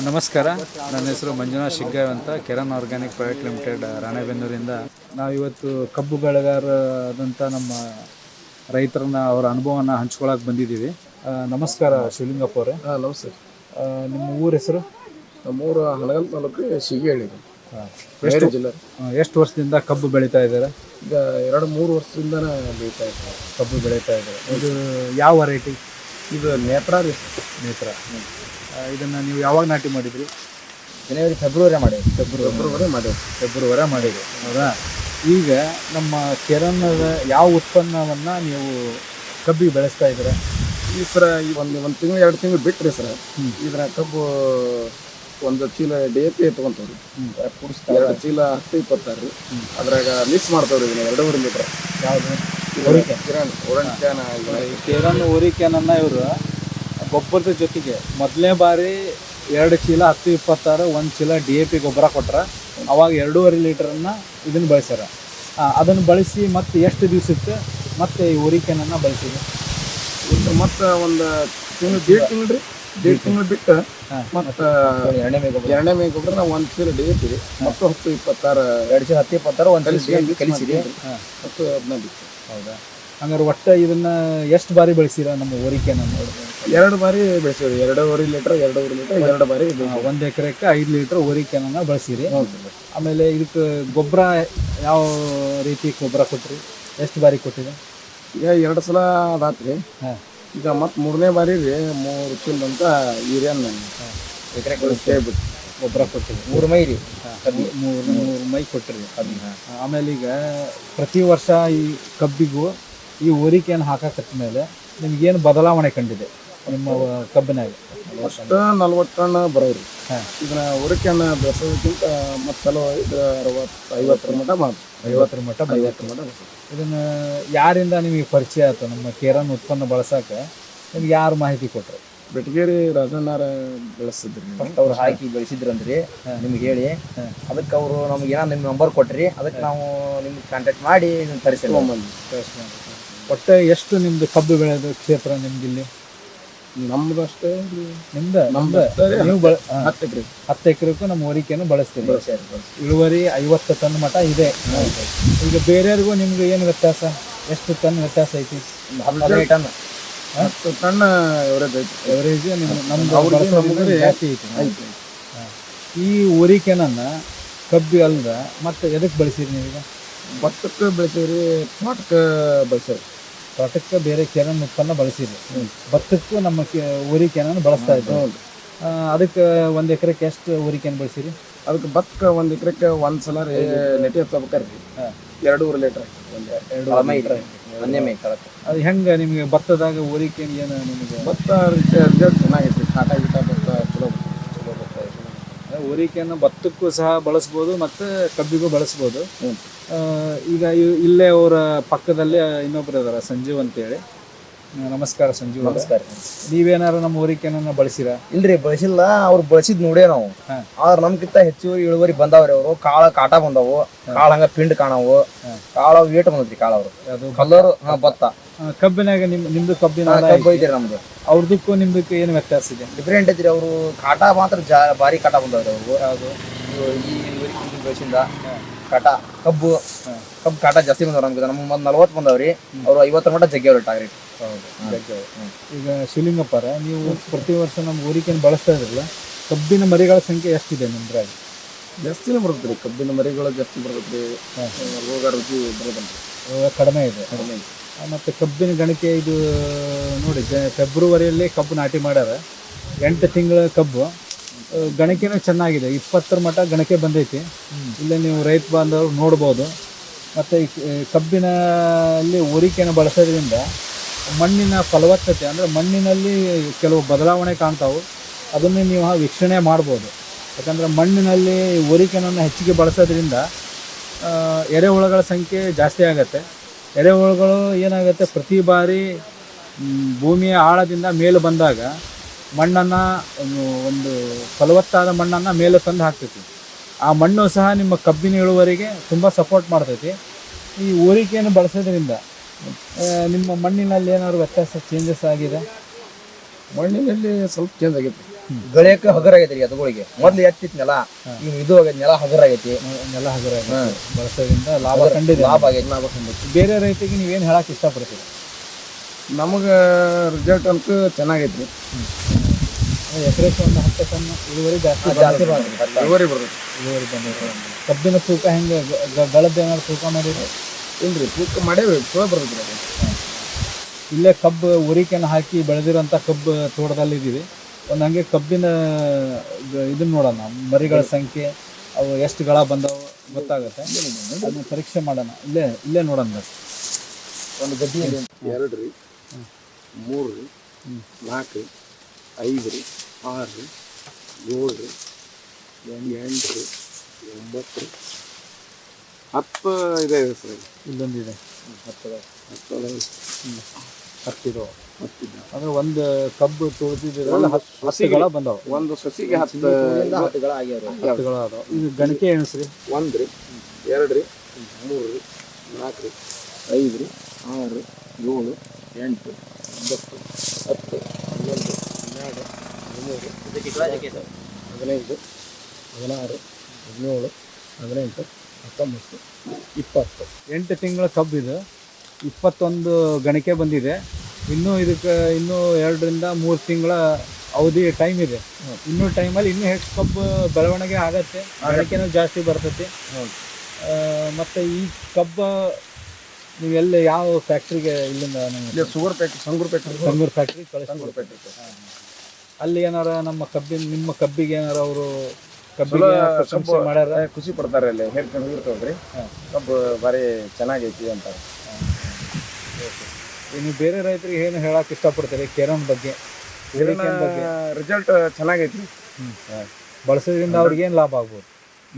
ನಮಸ್ಕಾರ. ನನ್ನ ಹೆಸರು ಮಂಜುನಾಥ್ ಶಿಗ್ಗಾವ್ ಅಂತ, ಕೆರನ್ ಆರ್ಗ್ಯಾನಿಕ್ ಪ್ರೈವೇಟ್ ಲಿಮಿಟೆಡ್, ರಾಣೆಬೆನ್ನೂರಿಂದ. ನಾವಿವತ್ತು ಕಬ್ಬು ಬೆಳೆಗಾರರಾದಂಥ ನಮ್ಮ ರೈತರನ್ನ ಅವರ ಅನುಭವವನ್ನು ಹಂಚ್ಕೊಳಕ್ಕೆ ಬಂದಿದ್ದೀವಿ. ನಮಸ್ಕಾರ ಶಿವಲಿಂಗಪ್ಪ ಅವರೇ. ನಮಸ್ತೆ. ನಿಮ್ಮ ಊರ ಹೆಸರು? ನಮ್ಮೂರು ಹನಗಲ್ ತಾಲೂಕು ಶಿಗೇಳಿ, ಎಷ್ಟು ಜಿಲ್ಲೆ. ಎಷ್ಟು ವರ್ಷದಿಂದ ಕಬ್ಬು ಬೆಳೀತಾ ಇದ್ದಾರೆ? ಈಗ 2-3 ವರ್ಷದಿಂದ ಬೆಳೀತಾ ಇದ್ದಾರೆ. ಕಬ್ಬು ಬೆಳೀತಾ ಇದ್ದಾರೆ. ಇದು ಯಾವ ವೆರೈಟಿ? ಇದು ನೇತ್ರ ರೀ. ನೇತ್ರ. ಇದನ್ನು ನೀವು ಯಾವಾಗ ನಾಟಿ ಮಾಡಿದ್ರಿ? ಜನವರಿ ಫೆಬ್ರವರಿ ಮಾಡಿದ್ವಿ. ಫೆಬ್ರವರಿ ಮಾಡಿದ್ವಿ. ಹೌದಾ? ಈಗ ನಮ್ಮ ಕೆರನ್ನದ ಯಾವ ಉತ್ಪನ್ನವನ್ನು ನೀವು ಕಬ್ಬಿಗೆ ಬೆಳೆಸ್ತಾ ಇದ್ದೀರಾ? ಈ ಸರ ಈ ಒಂದು ತಿಂಗಳು 2 ತಿಂಗಳು ಬಿಟ್ಟರೆ ಸರ್, ಇದರ ಕಬ್ಬು ಒಂದು ಚೀಲ DAP ತೊಗೊಂತವ್ರಿ. 2 ಚೀಲ 10-26 ರೀ. ಅದ್ರಾಗ ಮಿಕ್ಸ್ ಮಾಡ್ತಾವ್ರಿ. ಇದನ್ನ 2.5 ಲೀಟ್ರ್. ಯಾವುದು? ಕೆರನ್ ಓರಿಕ್ಯಾನನ್ನು ಇವರು ಗೊಬ್ಬರದ ಜೊತೆಗೆ ಮೊದಲನೇ ಬಾರಿ 2 ಚೀಲ 10-26, 1 ಚೀಲ DAP ಗೊಬ್ಬರ ಕೊಟ್ರೆ ಅವಾಗ 2.5 ಲೀಟ್ರನ್ನು ಇದನ್ನು ಬಳಸ್ಯಾರ. ಅದನ್ನು ಬಳಸಿ ಮತ್ತೆ ಎಷ್ಟು ದಿವಸಕ್ಕೆ ಮತ್ತೆ ಈ ಓರಿಕ್ಯಾನನ್ನು ಬಳಸಿದೆ? ಮತ್ತು ಒಂದು ತಿಂಗಳು 1.5 ತಿಂಗಳು ಬಿಟ್ಟು ಮತ್ತು ಎರಡನೇ ಮೇ ಗೊಬ್ಬರ ನಾವು 1 ಚೀಲ DAP ರೀ, ಮತ್ತು 10-26 2 ಚೀಲ 10-26 1 ಚೀಲ ಕಲಿಸಿರಿ, ಮತ್ತು 15. ಹೌದಾ? ಹಂಗಾರೆ ಒಟ್ಟು ಇದನ್ನು ಎಷ್ಟು ಬಾರಿ ಬೆಳೆಸಿರ ನಮ್ಮ ಓರಿಕ್ಯಾನನ್ನು? 2 ಬಾರಿ ಬೆಳೆಸಿರಿ. 2.5 ಲೀಟ್ರ್ 2 ಬಾರಿ. 1 ಎಕರೆಕ್ಕೆ 5 ಲೀಟ್ರ್ ಓರಿಕ್ಯಾನನ್ನು ಬಳಸಿರಿ. ಆಮೇಲೆ ಇದಕ್ಕೆ ಗೊಬ್ಬರ ಯಾವ ರೀತಿ ಗೊಬ್ಬರ ಕೊಟ್ರಿ? ಎಷ್ಟು ಬಾರಿ ಕೊಟ್ಟಿದೆ? ಈಗ 2 ಸಲ ಅದಾತ್ರಿ. ಈಗ ಮತ್ತು 3ನೇ ಬಾರಿ ರೀ 3 ಚೀಲ ಅಂತ ಯೂರಿಯನ್ ಎಕರೆಗೆ ಗೊಬ್ಬರ ಕೊಟ್ಟಿದೆ. 3 ಮೈ ರೀ. 3 ಮೈ ಕೊಟ್ಟಿರಿ. ಆಮೇಲೆ ಈಗ ಪ್ರತಿ ವರ್ಷ ಈ ಕಬ್ಬಿಗೂ ಈ ಓರಿಕ್ಯಾನ್ ಹಾಕಕತ್ತ ಮೇಲೆ ನಿಮ್ಗೇನು ಬದಲಾವಣೆ ಕಂಡಿದೆ ನಿಮ್ಮ ಕಬ್ಬಿನಾಗ? ಅಷ್ಟು 40 ಟನ್ ಬರೋರಿ. ಇದನ್ನ ಓರಿಕ್ಯಾನ್ ಬೆಳೆಸೋದಕ್ಕಿಂತ ಮತ್ತು ಚಲೋ ಇದು 60-50 ಮಟ್ಟ ಮಾಡಿ 50 ಮಟ್ಟ. ಇದನ್ನು ಯಾರಿಂದ ನಿಮಗೆ ಪರಿಚಯ ಆಯ್ತು ನಮ್ಮ ಕೆರನ್ ಉತ್ಪನ್ನ ಬಳಸೋಕೆ? ನಿಮ್ಗೆ ಯಾರು ಮಾಹಿತಿ ಕೊಟ್ಟರು? ಬೆಟಗೇರಿ ರಾಜಣ್ಣಾರ ಬೆಳೆಸಿದ್ರಿ. ಫಸ್ಟ್ ಅವ್ರು ಹಾಕಿ ಬೆಳೆಸಿದ್ರಂದ್ರಿ, ನಿಮ್ಗೆ ಹೇಳಿ. ಅದಕ್ಕೆ ಅವರು ನಮ್ಗೆ ಏನೋ ನಿಮ್ಮ ನಂಬರ್ ಕೊಟ್ರಿ. ಅದಕ್ಕೆ ನಾವು ನಿಮ್ಗೆ ಕಾಂಟ್ಯಾಕ್ಟ್ ಮಾಡಿ ತರಿಸಿ. ಒಟ್ಟು ಎಷ್ಟು ನಿಮ್ದು ಕಬ್ಬು ಬೆಳೆದ ಕ್ಷೇತ್ರ ನಿಮ್ಗಿಲ್ಲಿ? ನಮ್ದು ಅಷ್ಟೇ. ನಿಮ್ದು ನೀವು 10 ಎಕರೆಗೂ ನಮ್ಮ ಓರಿಕೆಯನ್ನು ಬಳಸ್ತೀವಿ. ಇಳುವರಿ 50 ಟನ್ ಮಟ್ಟ ಇದೆ. ಈಗ ಬೇರೆಯವ್ರಿಗೂ ನಿಮ್ಗೆ ಏನು ವ್ಯತ್ಯಾಸ? ಎಷ್ಟು ಟನ್ ವ್ಯತ್ಯಾಸ ಐತಿ? 15 ಟನ್ 10 ಟನ್ ಎವರೇಜ್ ನಮ್ದು ಜಾಸ್ತಿ ಐತಿ. ಈ ಓರಿಕೆನನ್ನು ಕಬ್ಬಿ ಅಲ್ದ ಮತ್ತೆ ಎದಕ್ಕೆ ಬಳಸಿರಿ ನೀವೀಗ? ಭತ್ತಕ್ಕೆ ಬೆಳೆಸಿವ್ರಿ, ತೋಟಕ್ಕೆ ಬೆಳೆಸಿರಿ. ತೋಟಕ್ಕೆ ಬೇರೆ ಕೆರನ್ ಉತ್ಪನ್ನ ಬಳಸಿರಿ, ಭತ್ತಕ್ಕೂ ನಮ್ಮ ಓರಿಕೆನನ್ನು ಬಳಸ್ತಾ ಇದ್ದೀವಿ. ಅದಕ್ಕೆ 1 ಎಕರೆಗೆ ಎಷ್ಟು ಓರಿಕೆನ್ ಬಳಸಿರಿ? ಅದಕ್ಕೆ ಭತ್ತಕ್ಕೆ 1 ಎಕರೆಗೆ 1 ಸಲ ರೀ ನೆಟ್ಟಿ ಹಚ್ಬೇಕ್ರಿ. 2.5 ಲೀಟ್ರ್. ಅದು ಹೆಂಗೆ ನಿಮಗೆ ಭತ್ತದಾಗ ಓರಿಕೆನ್ ಏನು ನಿಮಗೆ? ಭತ್ತ ರಿಸಲ್ಟ್ ಚೆನ್ನಾಗೈತಿ. ಕಾಟ ಗೀಟ ಭತ್ತ ಚಲೋ ಓರಿಕೆಯನ್ನು ಭತ್ತಕ್ಕೂ ಸಹ ಬಳಸ್ಬೋದು ಮತ್ತು ಕಬ್ಬಿಗೂ ಬಳಸ್ಬೋದು. ಈಗ ಇಲ್ಲೇ ಅವರ ಪಕ್ಕದಲ್ಲೇ ಇನ್ನೊಬ್ರು ಇದಾರೆ, ಸಂಜೀವ್ ಅಂತೇಳಿ. ನಮಸ್ಕಾರ ಸಂಜೀವ್. ನಮಸ್ಕಾರ. ನೀವೇನಾರು ನಮ್ಮ ಓರಿಕೆನನ್ನು ಬಳಸಿರಾ? ಇಲ್ರಿ, ಬಳಸಿಲ್ಲ. ಅವ್ರು ಬಳಸಿದ್ ನೋಡೇ ನಾವು. ಆದ್ರೆ ನಮ್ಗಿಂತ ಹೆಚ್ಚು ಇಳುವರಿ ಬಂದಾವ್ರಿ. ಅವರು ಕಾಟ ಬಂದವು, ಕಾಳು ಹಂಗ ಪಿಂಡ್ ಕಾಣವು, ಕಾಳು ವೇಟ್ ಬಂದತ್ರಿ. ಕಾಳು ಅವರು ಕಲ್ಲರ್ ಭತ್ತ. ಕಬ್ಬಿನಾಗ ನಿಮ್ದು ಕಬ್ಬಿನ ಕಬ್ಬು ಐತ್ರಿ ನಮ್ದು. ಅವ್ರದಕ್ಕೂ ನಿಮ್ದಕ್ಕೂ ಏನು ವ್ಯತ್ಯಾಸ ಇದೆ? ಡಿಫ್ರೆಂಟ್ ಐತ್ರಿ. ಅವರು ಕಾಟ ಮಾತ್ರ ಭಾರಿ ಕಾಟ ಬಂದವ್ರಿ. ಅವರು ಯಾವುದು ಈ ಬೆಳೆಸಿಂದ ಕಬ್ಬು ಕಾಟ ಜಾಸ್ತಿ ಬಂದವ್ರು. ನಮ್ಗೆ ನಮ್ಮ 40 ಬಂದವ್ರಿ. ಅವ್ರು 50 ಮಟ್ಟ ಜಗ್ಗಿಯವ್ರಿ ಟಾರ್ಗೆಟ್. ಈಗ ಶಿವಲಿಂಗಪ್ಪರ, ನೀವು ಪ್ರತಿ ವರ್ಷ ನಮ್ಮ ಓರಿಕೆಯನ್ನು ಬಳಸ್ತಾ ಇದ್ರಲ್ಲ, ಕಬ್ಬಿನ ಮರಿಗಳ ಸಂಖ್ಯೆ ಎಷ್ಟಿದೆ ನಿಮ್ದ್ರಾಗ? ಜಾಸ್ತಿನೇ ಬರುತ್ತೆ ರೀ. ಕಬ್ಬಿನ ಮರಿಗಳು ಜಾಸ್ತಿ ಬರುತ್ತೆ ರೀ. ರೋಗ ರುಚಿ ಬರೋದಲ್ರಿ, ಕಡಿಮೆ ಇದೆ. ಮತ್ತು ಕಬ್ಬಿನ ಗಣಿಕೆ ಇದು ನೋಡಿ, ಫೆಬ್ರವರಿಯಲ್ಲಿ ಕಬ್ಬು ನಾಟಿ ಮಾಡ್ಯಾರ. 8 ತಿಂಗಳ ಕಬ್ಬು. ಗಣಿಕೆನೂ ಚೆನ್ನಾಗಿದೆ. 20 ಮಟ್ಟ ಗಣಿಕೆ ಬಂದೈತಿ. ಇಲ್ಲೇ ನೀವು ರೈತ ಬಾಂಧವರು ನೋಡ್ಬೋದು. ಮತ್ತು ಈ ಕಬ್ಬಿನಲ್ಲಿ ಓರಿಕೆಯನ್ನು ಬಳಸೋದ್ರಿಂದ ಮಣ್ಣಿನ ಫಲವತ್ತತೆ, ಅಂದರೆ ಮಣ್ಣಿನಲ್ಲಿ ಕೆಲವು ಬದಲಾವಣೆ ಕಾಣ್ತಾವೆ. ಅದನ್ನು ನೀವು ವೀಕ್ಷಣೆ ಮಾಡ್ಬೋದು. ಯಾಕಂದರೆ ಮಣ್ಣಿನಲ್ಲಿ ಓರಿಕೆಯನ್ನು ಹೆಚ್ಚಿಗೆ ಬಳಸೋದ್ರಿಂದ ಎರೆಹುಳುಗಳ ಸಂಖ್ಯೆ ಜಾಸ್ತಿ ಆಗುತ್ತೆ. ಎರೆಹುಳುಗಳು ಏನಾಗುತ್ತೆ, ಪ್ರತಿ ಬಾರಿ ಭೂಮಿಯ ಆಳದಿಂದ ಮೇಲೆ ಬಂದಾಗ ಮಣ್ಣನ್ನು, ಒಂದು ಫಲವತ್ತಾದ ಮಣ್ಣನ್ನು ಮೇಲೆ ತಂದು ಹಾಕ್ತೈತಿ. ಆ ಮಣ್ಣು ಸಹ ನಿಮ್ಮ ಕಬ್ಬಿನ ಇಳುವರಿಗೆ ತುಂಬ ಸಪೋರ್ಟ್ ಮಾಡ್ತೈತಿ. ಈ ಓರಿಕೆಯನ್ನು ಬಳಸೋದ್ರಿಂದ ನಿಮ್ಮ ಮಣ್ಣಿನಲ್ಲಿ ಏನಾದ್ರು ವ್ಯತ್ಯಾಸ ಚೇಂಜಸ್ ಆಗಿದೆ? ಮಣ್ಣಿನಲ್ಲಿ ಸ್ವಲ್ಪ ಚೇಂಜ್ ಆಗೈತೆ. ಗಳಿಯಕ ಹಗರ ಆಗೈತಿ ಎತ್ತುಗಳಿಗೆ ಮೊದ್ಲು ಎತ್ತಿತ್ ನೆಲ ಈಗ ಇದು ಆಗೈತಿ ನೆಲ ಹಗರ ಆಗೈತಿ ನೆಲ ಹಗುರ ಬಳಸೋದ್ರಿಂದ ಲಾಭ ಕಂಡಿದೆ. ಲಾಭ ಆಗೈತಿ. ಲಾಭ ಕಂಡೈತಿ. ಬೇರೆ ರೈತರಿಗೆ ನೀವೇನು ಹೇಳಕ್ ಇಷ್ಟಪಡ್ತೀರಿ? ನಮಗೆ ರಿಸಲ್ಟ್ ಅಂತೂ ಚೆನ್ನಾಗೈತಿ. ಎಕರೆಗೆ ಒಂದು 10 ಟನ್ ಇಳುವರಿ ಜಾಸ್ತಿ ಜಾಸ್ತಿ ಇಳುವರಿ ಬರ್ತೈತಿ. ಇಳುವರಿ ಬಂದಿದೆ. ಕಬ್ಬಿನ ತೂಕ ಹೆಂಗೆ ಗಳದ್ದು ಏನಾದ್ರು ತೂಕ ಮಾಡಿದ್ರೆ? ಇಲ್ರಿ ತೂಕ ಮಾಡೇವಿ, ಚಲೋ ಬರ್ತೈತಿ ಅದು. ಇಲ್ಲೇ ಕಬ್ಬು ಉರಿಕೆನ ಹಾಕಿ ಬೆಳೆದಿರೋಂಥ ಕಬ್ಬು ತೋಟದಲ್ಲಿ ಇದ್ದೀವಿ. ಒಂದು ಹಂಗೆ ಕಬ್ಬಿನ ಇದನ್ನ ನೋಡೋಣ, ಮರಿಗಳ ಸಂಖ್ಯೆ, ಅವು ಎಷ್ಟು ಗಳ ಬಂದವು ಗೊತ್ತಾಗುತ್ತೆ. ಅದನ್ನ ಪರೀಕ್ಷೆ ಮಾಡೋಣ. ಇಲ್ಲೇ ನೋಡೋಣ. ಒಂದು ಗಡ್ಡಿಯಲ್ಲಿ 2 ರೀ, 3 ರೀ, 4 ರೀ, 5 ರೀ, 6 ರೀ, 7 ರೀ, 8 ರೀ, 9 ರೀ, 10 ಇದೆ ಸರ್. ಇಲ್ಲೊಂದಿದೆ 10 10 ಅಂದ್ರೆ ಒಂದು ಕಬ್ಬು ತುಳಿದಿದ್ರಲ್ಲ 10 ಗಳ ಬಂದವು. ಒಂದು ಸಸಿಗೆ 10 ಹತ್ತುಗಳ ಆಗ್ಯಾವ. 10 ಗಳ ಅದಾವ. ಇದು ಗಣಕೆ ಎಣಿಸ್ರಿ. 1 ರೀ, 2 ರೀ, 3 ರೀ, 4 ರೀ, 5 ರೀ, 6 ರೀ, 7, 8, 9, 10, 11, 12, 13, 15, 16, 17, 18, 19, 20. 8 ತಿಂಗಳ ಕಬ್ಬು ಇದು. 21 ಗಣಿಕೆ ಬಂದಿದೆ. ಇದಕ್ಕೆ ಇನ್ನೂ 2 ರಿಂದ 3 ತಿಂಗಳ ಅವಧಿ ಟೈಮ್ ಇದೆ. ಇನ್ನೂ ಟೈಮಲ್ಲಿ ಇನ್ನೂ ಹೆಚ್ಚು ಕಬ್ಬು ಬೆಳವಣಿಗೆ ಆಗತ್ತೆ, ಗಣಿಕೆನೂ ಜಾಸ್ತಿ ಬರ್ತೈತಿ. ಮತ್ತು ಈ ಕಬ್ಬು ನೀವು ಎಲ್ಲಿ ಯಾವ ಫ್ಯಾಕ್ಟ್ರಿಗೆ ಇಲ್ಲಿಂದ ಶುಗರ್ ಫ್ಯಾಕ್ಟ್ರಿ, ಸಂಗೂರ್ ಫ್ಯಾಕ್ಟ್ರಿ ಕಳಿಸ್ಕೊಡ್ಬೇಕು. ಅಲ್ಲಿ ಏನಾರ ನಿಮ್ಮ ಕಬ್ಬಿಗೆ ಏನಾರ ಅವರು ಕಬ್ಬಿಗೆ ಪ್ರಶಂಸೆ ಮಾಡ್ಯಾರ? ಖುಷಿ ಪಡ್ತಾರೆ. ಅಲ್ಲಿ ಹೇರ್ಕೊಂಡು ಹೋಗಿರ್ತಾವ್ರಿ, ಕಬ್ಬು ಭಾರಿ ಚೆನ್ನಾಗೈತಿ ಅಂತಾರೆ. ನೀವು ಬೇರೆ ರೈತರಿಗೆ ಏನು ಹೇಳಕ್ ಇಷ್ಟಪಡ್ತೀರಿ ಕೆರನ್ ಬಗ್ಗೆ? ರಿಸಲ್ಟ್ ಚೆನ್ನಾಗೈತಿ. ಬಳಸೋದ್ರಿಂದ ಅವ್ರಿಗೆ ಏನು ಲಾಭ ಆಗ್ಬೋದು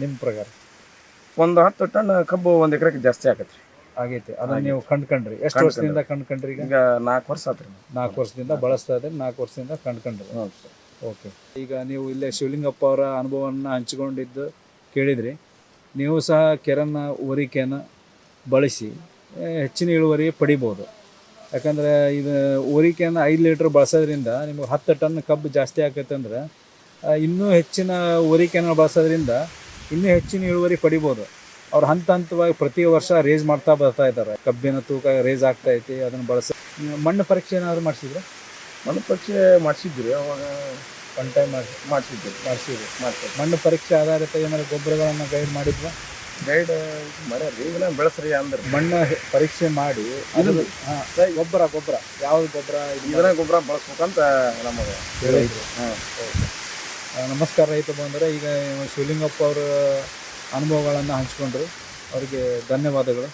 ನಿಮ್ಮ ಪ್ರಕಾರ? ಒಂದು 10 ಟನ್ ಕಬ್ಬು 1 ಎಕರೆಗೆ ಜಾಸ್ತಿ ಆಗತ್ರಿ. ಆಗೈತಿ. ಅದನ್ನ ನೀವು ಕಂಡ್ಕೊಂಡ್ರಿ? ಎಷ್ಟು ವರ್ಷದಿಂದ ಕಂಡ್ಕೊಂಡ್ರಿ? ಈಗ 4 ವರ್ಷ ಆತ್ರಿ. 4 ವರ್ಷದಿಂದ ಬಳಸ್ತಾ ಇದ್ರೆ 4 ವರ್ಷದಿಂದ ಕಂಡ್ಕೊಂಡ್ರಿ. ಓಕೆ. ಈಗ ನೀವು ಇಲ್ಲೇ ಶಿವಲಿಂಗಪ್ಪ ಅವರ ಅನುಭವವನ್ನು ಹಂಚಿಕೊಂಡಿದ್ದು ಕೇಳಿದ್ರಿ. ನೀವು ಸಹ ಕೆರನ್ನ ಓರಿಕೆನ ಬಳಸಿ ಹೆಚ್ಚಿನ ಇಳುವರಿ ಪಡಿಬೋದು. ಯಾಕಂದರೆ ಇದು ಓರಿಕೆಯನ್ನು 5 ಲೀಟ್ರ್ ಬಳಸೋದ್ರಿಂದ ನಿಮಗೆ 10 ಟನ್ ಕಬ್ಬು ಜಾಸ್ತಿ ಆಕೈತೆ ಅಂದ್ರೆ ಇನ್ನೂ ಹೆಚ್ಚಿನ ಓರಿಕೆನ ಬಳಸೋದ್ರಿಂದ ಇನ್ನೂ ಹೆಚ್ಚಿನ ಇಳುವರಿ ಪಡಿಬೋದು. ಅವ್ರು ಹಂತವಾಗಿ ಪ್ರತಿ ವರ್ಷ ರೇಸ್ ಮಾಡ್ತಾ ಬರ್ತಾ ಇದ್ದಾರೆ. ಕಬ್ಬಿನ ತೂಕ ರೇಸ್ ಆಗ್ತಾ ಐತಿ. ಅದನ್ನು ಮಣ್ಣು ಪರೀಕ್ಷೆ ಏನಾದ್ರು ಮಾಡಿಸಿದ್ರೆ? ಮಣ್ಣು ಪರೀಕ್ಷೆ ಮಾಡಿಸಿದ್ರಿ. ಅವಾಗ ಒನ್ ಟೈಮ್ ಮಾಡಿಸಿದ್ರಿ. ಮಣ್ಣು ಪರೀಕ್ಷೆ ಆಧಾರಿತ ಏನಾದ್ರು ಗೊಬ್ಬರಗಳನ್ನು ಗೈಡ್ ಮಾಡಿದ್ವಾ? ಗೈಡ್ ಮಾಡ್ಯಾರ್ರಿ. ಇದನ್ನ ಬೆಳೆಸ್ರಿ ಅಂದ್ರೆ ಮಣ್ಣು ಪರೀಕ್ಷೆ ಮಾಡಿ ಗೊಬ್ಬರ ಯಾವ್ದು ಗೊಬ್ಬರ ಇದನ್ನ ಗೊಬ್ಬರ ಬಳಸ್ಬೇಕಂತ ನಮಗೆ ಹೇಳಿದ್ರು. ನಮಸ್ಕಾರ ರೈತ ಬಂದರೆ. ಈಗ ಶಿವಲಿಂಗಪ್ಪ ಅವರ ಅನುಭವಗಳನ್ನು ಹಂಚ್ಕೊಂಡ್ರು. ಅವರಿಗೆ ಧನ್ಯವಾದಗಳು.